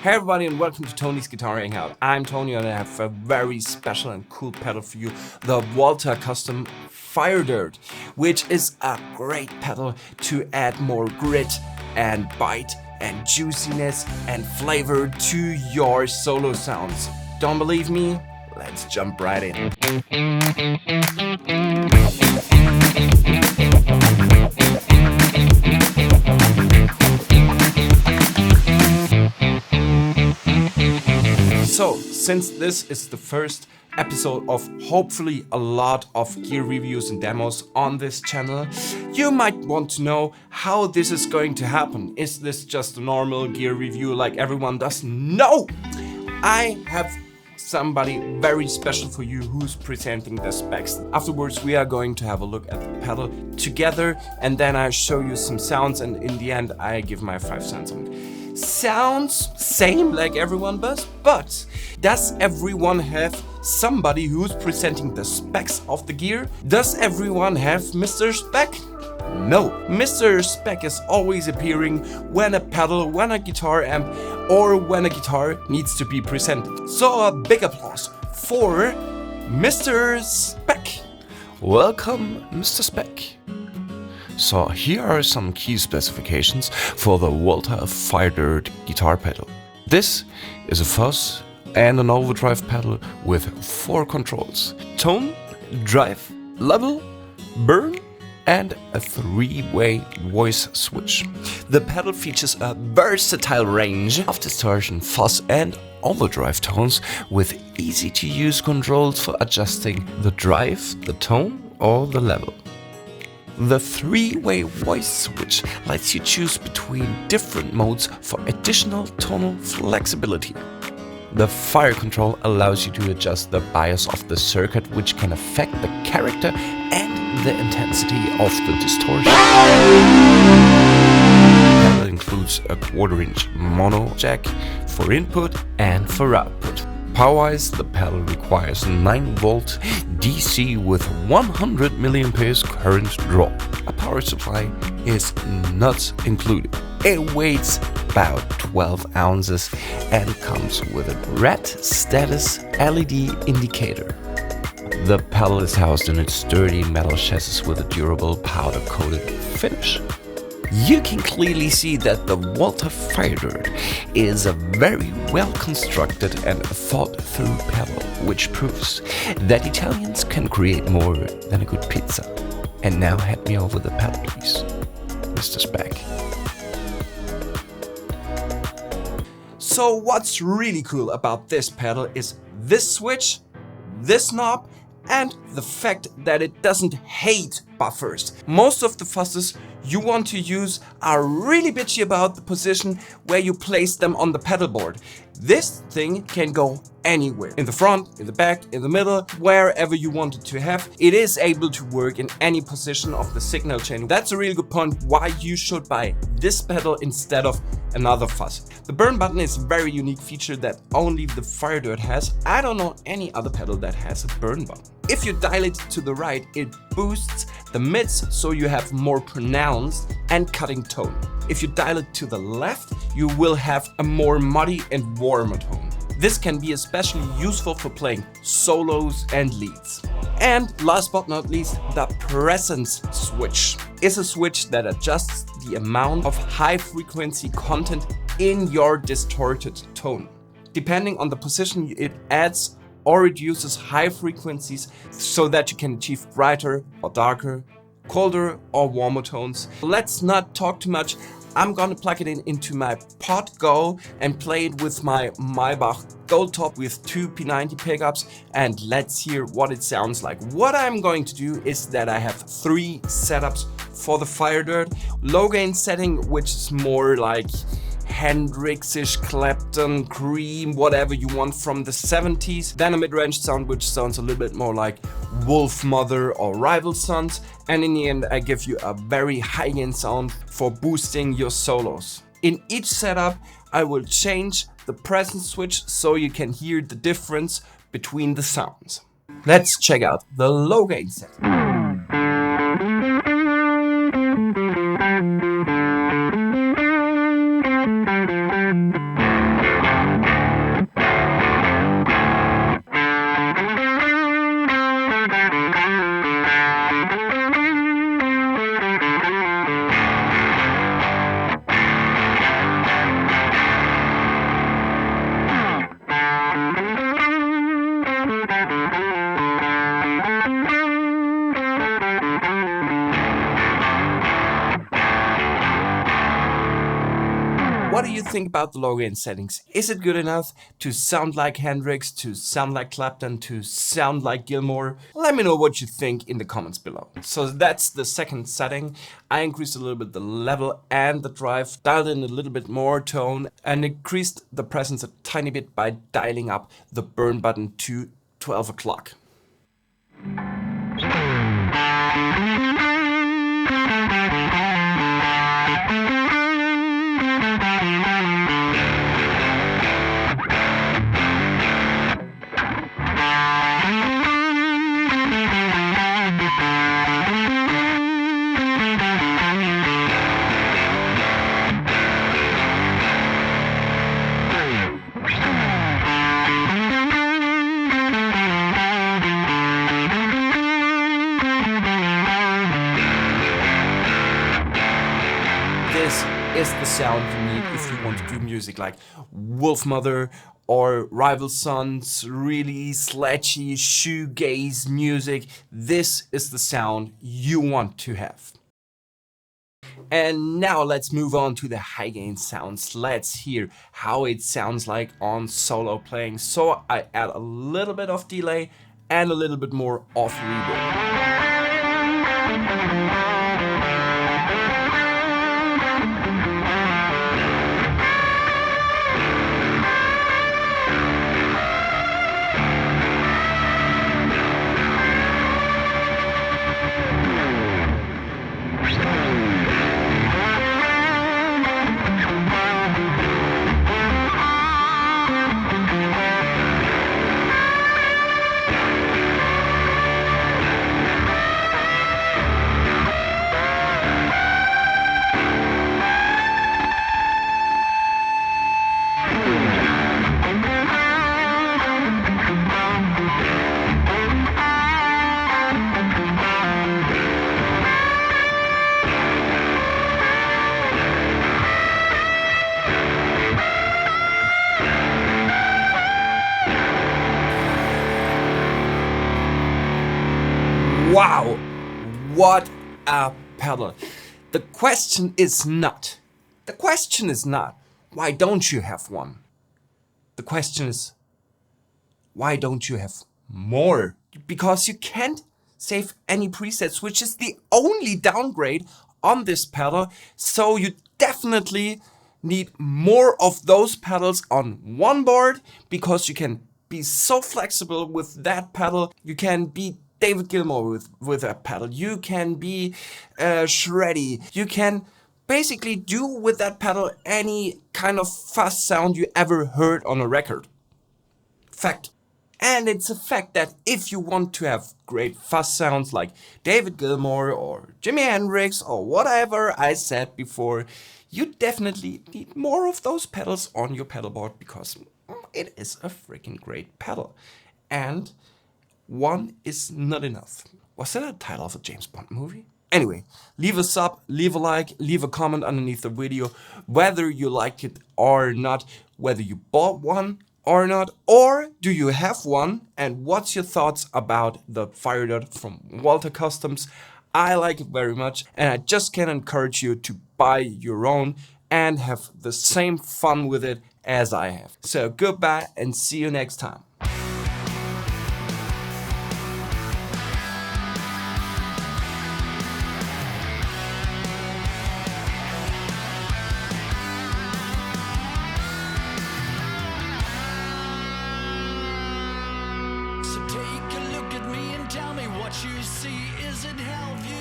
Hey everybody and welcome to Tony's Guitar Hangout. I'm Tony and I have a very special and cool pedal for you, the Walter Custom Firedirt, which is a great pedal to add more grit and bite and juiciness and flavor to your solo sounds. Don't believe me? Let's jump right in. So, since this is the first episode of hopefully a lot of gear reviews and demos on this channel, you might want to know how this is going to happen. Is this just a normal gear review like everyone does? No! I have somebody very special for you who's presenting the specs. Afterwards, we are going to have a look at the pedal together and then I show you some sounds and in the end I give my 5 cents on it. Sounds same like everyone does, but does everyone have somebody who's presenting the specs of the gear? Does everyone have Mr. Spec? No. Mr. Spec is always appearing when a pedal, when a guitar amp, or when a guitar needs to be presented. So a big applause for Mr. Spec. Welcome, Mr. Spec. So here are some key specifications for the Walter Firedirt guitar pedal. This is a fuzz and an overdrive pedal with 4 controls: tone, drive, level, burn, and a 3-way voice switch. The pedal features a versatile range of distortion, fuzz, and overdrive tones with easy-to-use controls for adjusting the drive, the tone, or the level. The 3-way voice switch lets you choose between different modes for additional tonal flexibility. The fire control allows you to adjust the bias of the circuit, which can affect the character and the intensity of the distortion. The pedal includes a 1/4-inch mono jack for input and for output. Power-wise, the pedal requires 9-volt DC with 100 mA current draw. A power supply is not included. It weighs about 12 ounces and comes with a red status LED indicator. The pedal is housed in its sturdy metal chassis with a durable powder-coated finish. You can clearly see that the Walter Firedirt is a very well constructed and thought through pedal, which proves that Italians can create more than a good pizza. And now hand me over the pedal, please, Mr. Spec. So what's really cool about this pedal is this switch, this knob, and the fact that it doesn't hate buffers. Most of the fuzzes you want to use are really bitchy about the position where you place them on the pedal board. This thing can go anywhere. In the front, in the back, in the middle, wherever you want it to have. It is able to work in any position of the signal chain. That's a really good point why you should buy this pedal instead of another fuzz. The burn button is a very unique feature that only the Firedirt has. I don't know any other pedal that has a burn button. If you dial it to the right, it boosts the mids so you have more pronounced and cutting tone. If you dial it to the left, you will have a more muddy and warmer tone. This can be especially useful for playing solos and leads. And last but not least, the presence switch is a switch that adjusts the amount of high frequency content in your distorted tone. Depending on the position, it adds or reduces high frequencies so that you can achieve brighter or darker, colder or warmer tones. Let's not talk too much. I'm gonna plug it into my Pod Go and play it with my Maybach Gold Top with 2 P90 pickups and let's hear what it sounds like. What I'm going to do is that I have 3 setups for the Firedirt. Low gain setting, which is more like Hendrix-ish, Clapton, Cream, whatever you want from the 70s. Then a mid-range sound which sounds a little bit more like Wolfmother or Rival Sons. And in the end I give you a very high-end sound for boosting your solos. In each setup I will change the presence switch so you can hear the difference between the sounds. Let's check out the low gain setting. think about the low gain settings? Is it good enough to sound like Hendrix, to sound like Clapton, to sound like Gilmour? Let me know what you think in the comments below. So that's the second setting. I increased a little bit the level and the drive, dialed in a little bit more tone, and increased the presence a tiny bit by dialing up the burn button to 12 o'clock. This is the sound you need if you want to do music like Wolfmother or Rival Sons, really sledgy shoegaze music. This is the sound you want to have. And now let's move on to the high gain sounds. Let's hear how it sounds like on solo playing. So I add a little bit of delay and a little bit more of reverb. Wow, what a pedal. The question is not, why don't you have one? The question is, why don't you have more? Because you can't save any presets, which is the only downgrade on this pedal. So you definitely need more of those pedals on one board, because you can be so flexible with that pedal. You can be David Gilmour with that pedal. You can be shreddy. You can basically do with that pedal any kind of fuzz sound you ever heard on a record. Fact. And it's a fact that if you want to have great fuzz sounds like David Gilmour or Jimi Hendrix or whatever I said before, you definitely need more of those pedals on your pedal board, because it is a freaking great pedal. And one is not enough. Was that a title of a James Bond movie? Anyway, leave a sub, leave a like, leave a comment underneath the video, whether you liked it or not, whether you bought one or not, or do you have one, and what's your thoughts about the Firedirt from Walter Customs. I like it very much, and I just can encourage you to buy your own and have the same fun with it as I have. So goodbye and see you next time. So take a look at me and tell me what you see. Is it health you